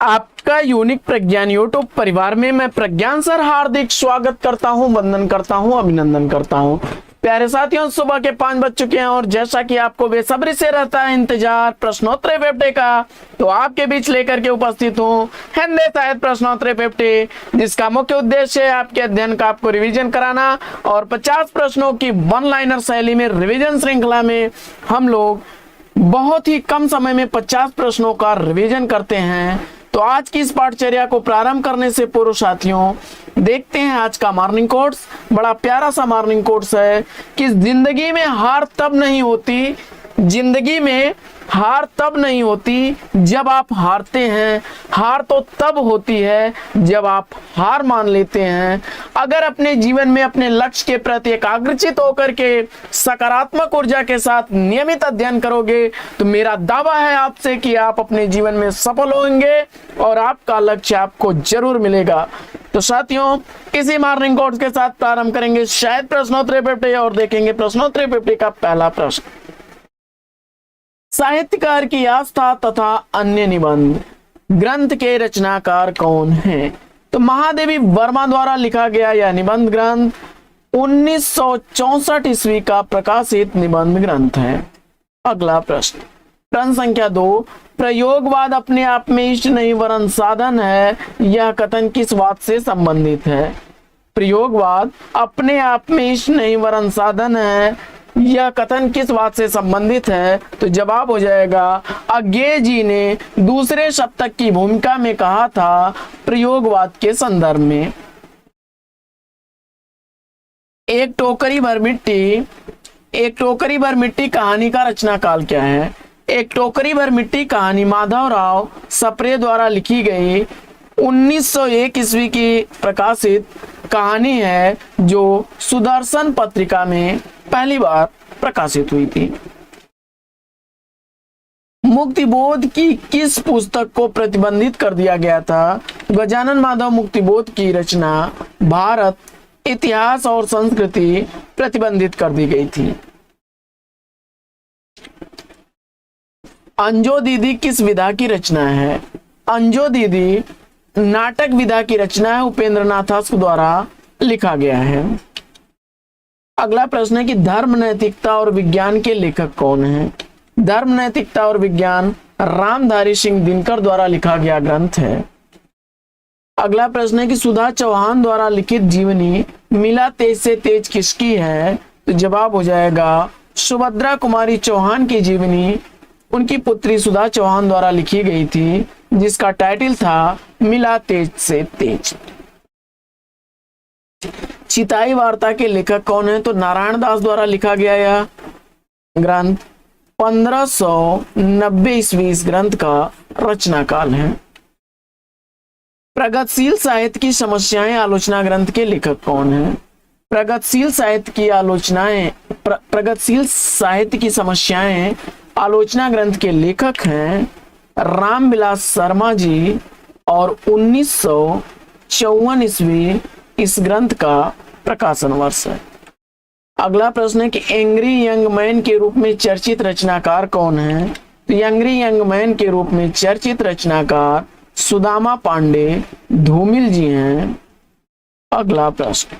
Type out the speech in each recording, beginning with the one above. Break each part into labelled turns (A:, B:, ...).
A: आपका यूनिक प्रज्ञान यूट्यूब परिवार में मैं प्रज्ञान सर हार्दिक स्वागत करता हूं, वंदन करता हूं, अभिनंदन करता हूं। प्यारे साथियों, सुबह के 5 बज चुके हैं और जैसा कि आपको बेसब्री से रहता है इंतजार प्रश्नोत्तरी 50 का, तो आपके बीच लेकर के उपस्थित हूं हिंदी साहित्य प्रश्नोत्तरी 50, जिसका मुख्य उद्देश्य है आपके अध्ययन का आपको रिवीजन कराना। और 50 प्रश्नों की वन लाइनर शैली में रिवीजन श्रृंखला में हम लोग बहुत ही कम समय में 50 प्रश्नों का रिवीजन करते हैं। तो आज की इस पाठचर्या को प्रारंभ करने से पूर्व साथियों, देखते हैं आज का मॉर्निंग कोट्स। बड़ा प्यारा सा मॉर्निंग कोट्स है कि जिंदगी में हार तब नहीं होती, जिंदगी में हार तब नहीं होती जब आप हारते हैं, हार तो तब होती है जब आप हार मान लेते हैं। अगर अपने जीवन में अपने लक्ष्य के प्रति एकाग्रचित होकर के सकारात्मक ऊर्जा के साथ नियमित अध्ययन करोगे तो मेरा दावा है आपसे कि आप अपने जीवन में सफल होंगे और आपका लक्ष्य आपको जरूर मिलेगा। तो साथियों, इसी मॉर्निंग कोट्स के साथ प्रारंभ करेंगे शायद प्रश्नोत्तरी 50 और देखेंगे प्रश्नोत्तरी 50 का पहला प्रश्न। साहित्यकार की आस्था तथा अन्य निबंध ग्रंथ के रचनाकार कौन हैं? तो महादेवी वर्मा द्वारा लिखा गया यह निबंध ग्रंथ 1964 ईस्वी का प्रकाशित निबंध ग्रंथ है। अगला प्रश्न, प्रश्न संख्या 2, प्रयोगवाद अपने आप में इष्ट नहीं वरन साधन है, यह कथन किस बात से संबंधित है? प्रयोगवाद अपने आप में इष्ट नहीं वरन साधन है, यह कथन किस बात से संबंधित है? तो जवाब हो जाएगा, अज्ञेय जी ने दूसरे शतक की भूमिका में कहा था प्रयोगवाद के संदर्भ में। एक टोकरी भर मिट्टी कहानी का रचनाकाल क्या है? एक टोकरी भर मिट्टी कहानी माधवराव सप्रे द्वारा लिखी गई 1901 ईस्वी की प्रकाशित कहानी है जो सुदर्शन पत्रिका में पहली बार प्रकाशित हुई थी। मुक्तिबोध की किस पुस्तक को प्रतिबंधित कर दिया गया था? गजानन माधव मुक्तिबोध की रचना भारत इतिहास और संस्कृति प्रतिबंधित कर दी गई थी। अंजो दीदी किस विधा की रचना है? अंजो दीदी नाटक विधा की रचना है, उपेंद्र नाथ द्वारा लिखा गया है। अगला प्रश्न है कि धर्म नैतिकता और विज्ञान के लेखक कौन हैं? धर्म नैतिकता और विज्ञान रामधारी सिंह दिनकर द्वारा लिखा गया ग्रंथ है। अगला प्रश्न है कि सुधा चौहान द्वारा लिखित जीवनी मिला तेज से तेज किसकी है? तो जवाब हो जाएगा, सुभद्रा कुमारी चौहान की जीवनी उनकी पुत्री सुधा चौहान द्वारा लिखी गई थी, जिसका टाइटल था मिला तेज से तेज। चिताई वार्ता के लेखक कौन है? तो नारायण दास द्वारा लिखा गया यह ग्रंथ 1590 ईस्वी इस ग्रंथ का रचनाकाल है। प्रगतिशील साहित्य की समस्याएं आलोचना ग्रंथ के लेखक कौन है? प्रगतिशील साहित्य की समस्याएं आलोचना ग्रंथ के लेखक हैं रामविलास शर्मा जी और 1954 ईस्वी इस ग्रंथ का प्रकाशन वर्ष है। अगला प्रश्न है कि एंग्री यंग मैन के रूप में चर्चित रचनाकार कौन है? तो एंग्री यंग मैन के रूप में चर्चित रचनाकार सुदामा पांडे धूमिल जी हैं। अगला प्रश्न,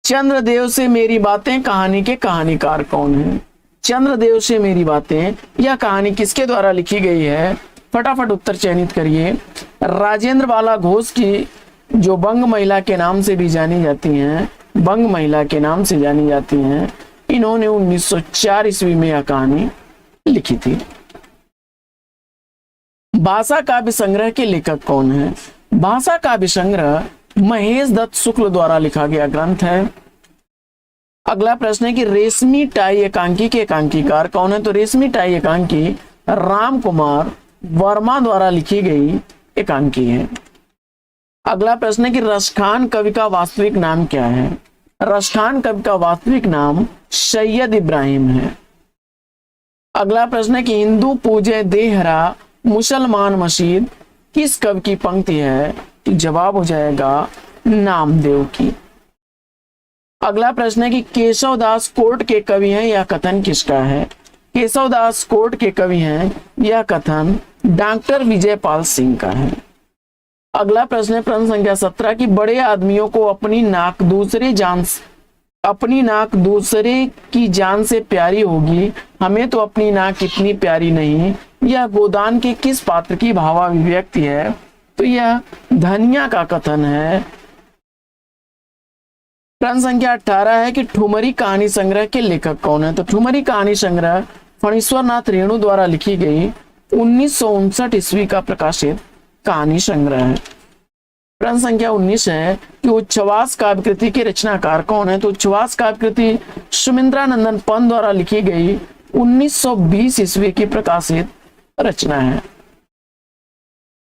A: चंद्रदेव से मेरी बातें कहानी के कहानीकार कौन है? चंद्रदेव से मेरी बातें यह कहानी किसके द्वारा लिखी गई है? फटाफट उत्तर चयनित करिए। राजेंद्र बाला घोष की, जो बंग महिला के नाम से भी जानी जाती हैं, बंग महिला के नाम से जानी जाती हैं, इन्होंने 1904 ईस्वी में यह कहानी लिखी थी। भाषा काव्य संग्रह के लेखक कौन है? भाषा काव्य संग्रह महेश दत्त शुक्ल द्वारा लिखा गया ग्रंथ है। अगला प्रश्न है कि रेशमी टाई एकांकी के एकांकीकार कौन है? तो रेशमी टाई एकांकी राम कुमार वर्मा द्वारा लिखी गई एकांकी है। अगला प्रश्न है कि रसखान कवि का वास्तविक नाम क्या है? रसखान कवि का वास्तविक नाम सैयद इब्राहिम है। अगला प्रश्न है कि हिंदू पूजे देहरा मुसलमान मस्जिद किस कवि की पंक्ति है? तो जवाब हो जाएगा नामदेव की। अगला प्रश्न है कि केशवदास कोर्ट के कवि हैं, यह कथन किसका है? केशवदास कोर्ट के कवि हैं, यह कथन डॉक्टर विजयपाल सिंह का है। अगला प्रश्न है प्रश्न संख्या 17 कि बड़े आदमियों को अपनी नाक दूसरे की जान से प्यारी होगी, हमें तो अपनी नाक इतनी प्यारी नहीं। यह गोदान के किस पात्र की भावाभिव्यक्ति है? तो यह धनिया का कथन है। प्रश्न संख्या 18 है कि ठुमरी कहानी संग्रह के लेखक कौन है? तो ठुमरी कहानी संग्रह फणीश्वर नाथ रेणु द्वारा लिखी गई 1959 ईस्वी का प्रकाशित कहानी संग्रह है। प्रश्न संख्या 19 है कि उच्छ्वास काव्यकृति के रचनाकार कौन है? तो उच्छ्वास काव्यकृति सुमिंद्रानंदन पंत द्वारा लिखी गई 1920 ईस्वी की प्रकाशित रचना है।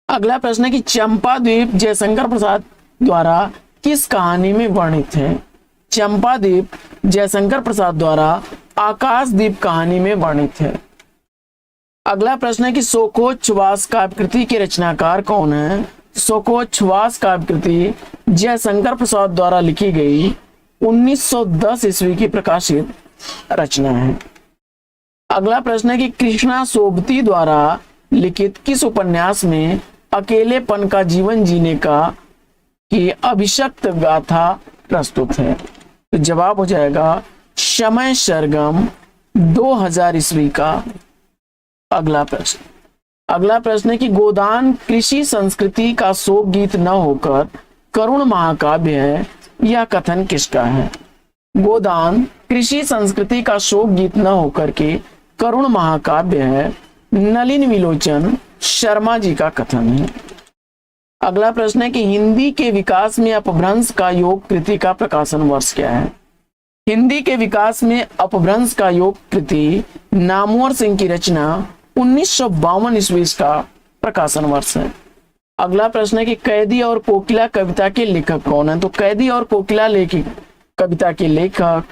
A: अगला प्रश्न है कि चंपा द्वीप जयशंकर प्रसाद द्वारा किस कहानी में वर्णित है? चंपा द्वीप जयशंकर प्रसाद द्वारा आकाशदीप कहानी में वर्णित है। अगला प्रश्न है कि शोकोच्छ्वास काव्यकृति के रचनाकार कौन है? शोकोच्छ्वास काव्यकृति जयशंकर प्रसाद द्वारा लिखी गई 1910 ईस्वी की प्रकाशित रचना है। अगला प्रश्न है कि कृष्णा सोबती द्वारा लिखित किस उपन्यास में अकेलेपन का जीवन जीने की अभिशप्त गाथा प्रस्तुत है? तो जवाब हो जाएगा समय सरगम 2000 ईस्वी का। अगला प्रश्न है कि गोदान कृषि संस्कृति का शोक गीत न होकर करुण महाकाव्य है, यह कथन किसका है? गोदान कृषि संस्कृति का शोक गीत न होकर के करुण महाकाव्य है, नलिन विलोचन शर्मा जी का कथन है। अगला प्रश्न है कि हिंदी के विकास में अपभ्रंश का योग कृति का प्रकाशन वर्ष क्या है? हिंदी के विकास में अपभ्रंश का योग कृति नामवर सिंह की रचना 1952 ईस्वी का प्रकाशन वर्ष है। अगला प्रश्न है कि कैदी और कोकिला कविता के लेखक कौन है? तो कैदी और कोकिला कविता के लेखक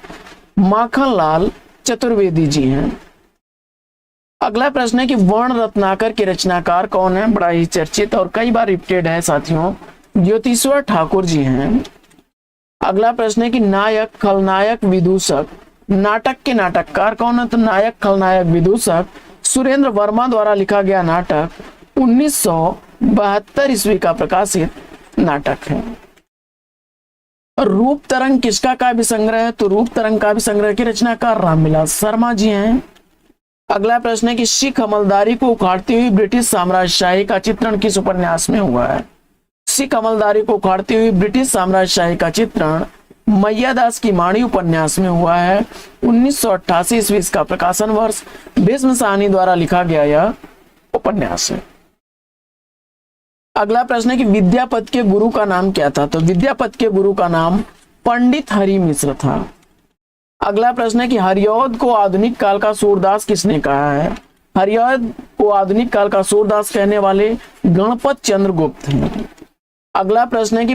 A: माखनलाल चतुर्वेदी जी हैं। अगला प्रश्न है कि वर्ण रत्नाकर के रचनाकार कौन है? बड़ा ही चर्चित और कई बार रिपीटेड है साथियों, ज्योतिश्वर ठाकुर जी हैं। अगला प्रश्न है कि नायक खलनायक विदूषक नाटक के नाटककार कौन है? तो नायक खलनायक विदूषक सुरेंद्र वर्मा द्वारा लिखा गया नाटक 1972 ईस्वी का प्रकाशित नाटक है। रूप तरंग किसका काव्य संग्रह है? तो रूप तरंग काव्य संग्रह के रचनाकार रामविलास शर्मा जी हैं। अगला प्रश्न है कि सिख अमलदारी को उखाड़ती हुई ब्रिटिश साम्राज्यशाही का चित्रण किस उपन्यास में हुआ है? सिख अमलदारी को उखाड़ती हुई ब्रिटिश साम्राज्यशाही का चित्रण मैयादास की माणी उपन्यास में हुआ है। 1988 ईस्वी का प्रकाशन वर्ष। भीष्म साहनी द्वारा लिखा गया यह उपन्यास है। अगला प्रश्न है कि विद्यापति के गुरु का नाम क्या था? तो विद्यापति के गुरु का नाम पंडित हरि मिश्र था। अगला प्रश्न है कि हरिऔध को आधुनिक काल का सूरदास किसने कहा है? हरिऔध को आधुनिक काल का सूरदास कहने वाले गणपत चंद्र गुप्त हैं। अगला प्रश्न है कि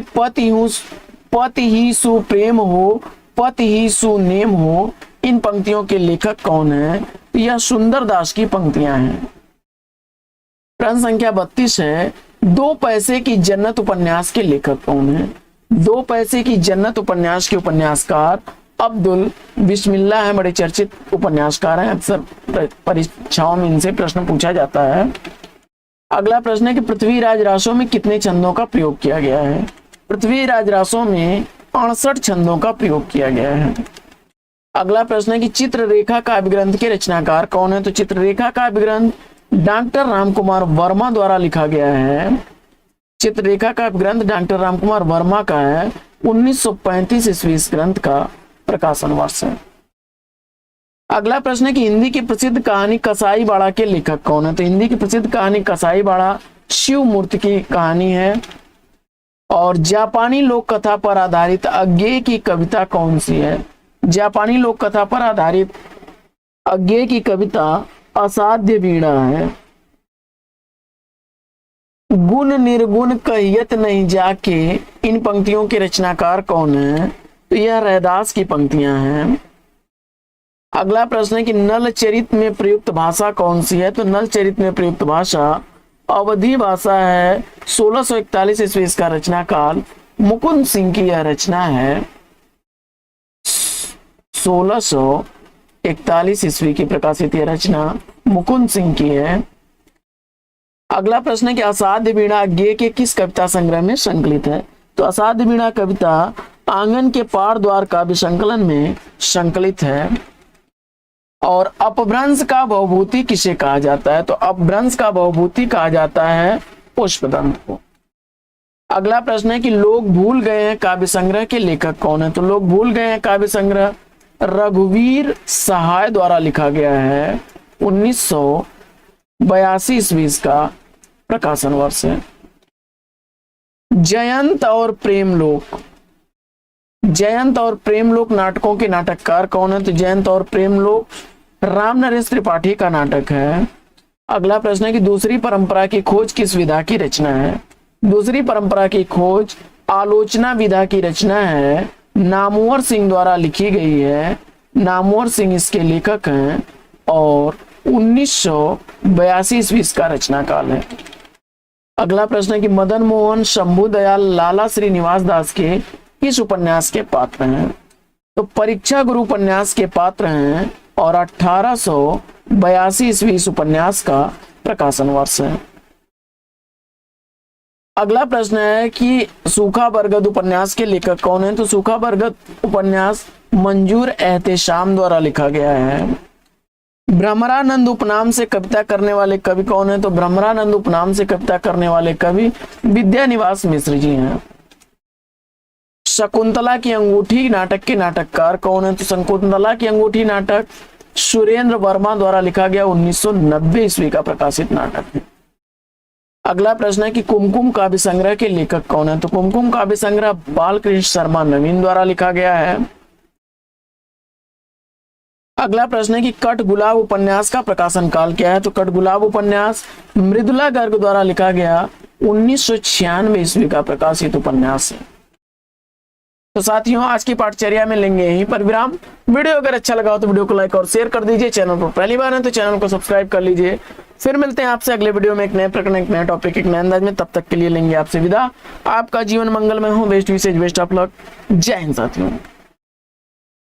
A: पति ही सुप्रेम हो, पति ही सुनेम हो, इन पंक्तियों के लेखक कौन है? तो यह सुंदर दास की पंक्तियां हैं। प्रश्न संख्या 32 है 2 पैसे की जन्नत उपन्यास के लेखक कौन है? 2 पैसे की जन्नत उपन्यास के उपन्यासकार अब्दुल बिस्मिल्लाह है, बड़े चर्चित उपन्यासकार हैं, अक्सर परीक्षाओं में इनसे प्रश्न पूछा जाता है। अगला प्रश्न है कि पृथ्वीराज रासों में कितने छंदों का प्रयोग किया गया है? पृथ्वीराज रासों में 68 छंदों का प्रयोग किया गया है। अगला प्रश्न है कि चित्ररेखा काव्य ग्रंथ के रचनाकार कौन है? तो चित्ररेखा काव्य ग्रंथ डॉक्टर रामकुमार वर्मा द्वारा लिखा गया है। चित्ररेखा काव्य ग्रंथ डॉक्टर रामकुमार वर्मा का है। 1935 ईस्वी इस ग्रंथ का प्रकाशन वर्ष है। अगला प्रश्न है कि हिंदी की प्रसिद्ध कहानी कसाई बाड़ा के लेखक कौन है? तो हिंदी की प्रसिद्ध कहानी कसाई बाड़ा शिव मूर्ति की कहानी है। और जापानी लोक कथा पर आधारित अज्ञेय की कविता कौन सी है? जापानी लोक कथा पर आधारित अज्ञेय की कविता असाध्य वीणा है। गुण निर्गुण कहियत नहीं जाके, इन पंक्तियों के रचनाकार कौन है? तो यह रैदास की पंक्तियां हैं। अगला प्रश्न है कि नल चरित में प्रयुक्त भाषा कौन सी है? तो नल चरित में प्रयुक्त भाषा अवधी भाषा है। 1641 ईस्वी का रचना काल मुकुंद सिंह की यह रचना है। 1641 ईस्वी की प्रकाशित यह रचना मुकुंद सिंह की है। अगला प्रश्न है कि असाध्य वीणा गे के किस कविता संग्रह में संकलित है? तो असाध्य वीणा कविता आंगन के पार द्वार काव्य संकलन में संकलित है। और अपभ्रंश का बहुभूति किसे कहा जाता है? तो अपभ्रंश का बहुभूति कहा जाता है पुष्पदंत को। अगला प्रश्न है कि लोग भूल गए हैं काव्य संग्रह के लेखक कौन है? तो लोग भूल गए हैं काव्य संग्रह रघुवीर सहाय द्वारा लिखा गया है। 1982 ईस्वी का प्रकाशन वर्ष है। जयंत और प्रेमलोक, जयंत और प्रेमलोक नाटकों के नाटककार कौन है? तो जयंत और प्रेमलोक राम नरेश त्रिपाठी का नाटक है। अगला प्रश्न है कि दूसरी परंपरा की खोज किस विधा की रचना है? दूसरी परंपरा की खोज आलोचना विधा की रचना है, नामवर सिंह द्वारा लिखी गई है। नामवर सिंह इसके लेखक हैं और 1982 ईस्वी का रचना काल है। अगला प्रश्न है कि मदन मोहन शंभू दयाल लाला श्रीनिवास दास के किस उपन्यास के पात्र हैं? तो परीक्षा गुरु उपन्यास के पात्र हैं और 1882 ईस्वी इस उपन्यास का प्रकाशन वर्ष है। अगला प्रश्न है कि सूखा बरगद उपन्यास के लेखक कौन है? तो सूखा बरगद उपन्यास मंजूर एहतेशाम द्वारा लिखा गया है। भ्रमरानंद उपनाम से कविता करने वाले कवि कौन है? तो भ्रमरानंद उपनाम से कविता करने वाले कवि विद्यानिवास मिश्र जी हैं। शकुंतला की अंगूठी नाटक के नाटककार कौन है? तो शकुंतला की अंगूठी नाटक सुरेंद्र वर्मा द्वारा लिखा गया 1990 ईस्वी का प्रकाशित नाटक है। अगला प्रश्न है कि कुमकुम काव्य संग्रह के लेखक कौन है? तो कुमकुम काव्य संग्रह बालकृष्ण शर्मा नवीन द्वारा लिखा गया है। अगला प्रश्न है कि कट गुलाब उपन्यास का प्रकाशन काल क्या है? तो कट गुलाब उपन्यास मृदुला गर्ग द्वारा लिखा गया 1996 ईस्वी का प्रकाशित उपन्यास है। तो साथियों आज की पाठचर्या में लेंगे यहीं पर विराम। वीडियो अगर अच्छा लगा हो तो वीडियो को लाइक और शेयर कर दीजिए। चैनल पर पहली बार है तो चैनल को सब्सक्राइब कर लीजिए। फिर मिलते हैं आपसे अगले वीडियो में एक नए प्रकरण, एक नए टॉपिक, एक नए अंदाज में। तब तक के लिए लेंगे आपसे विदा। आपका जीवन मंगलमय हो। बेस्ट विशेष बेस्ट ऑफ लक। जय हिंद साथियों।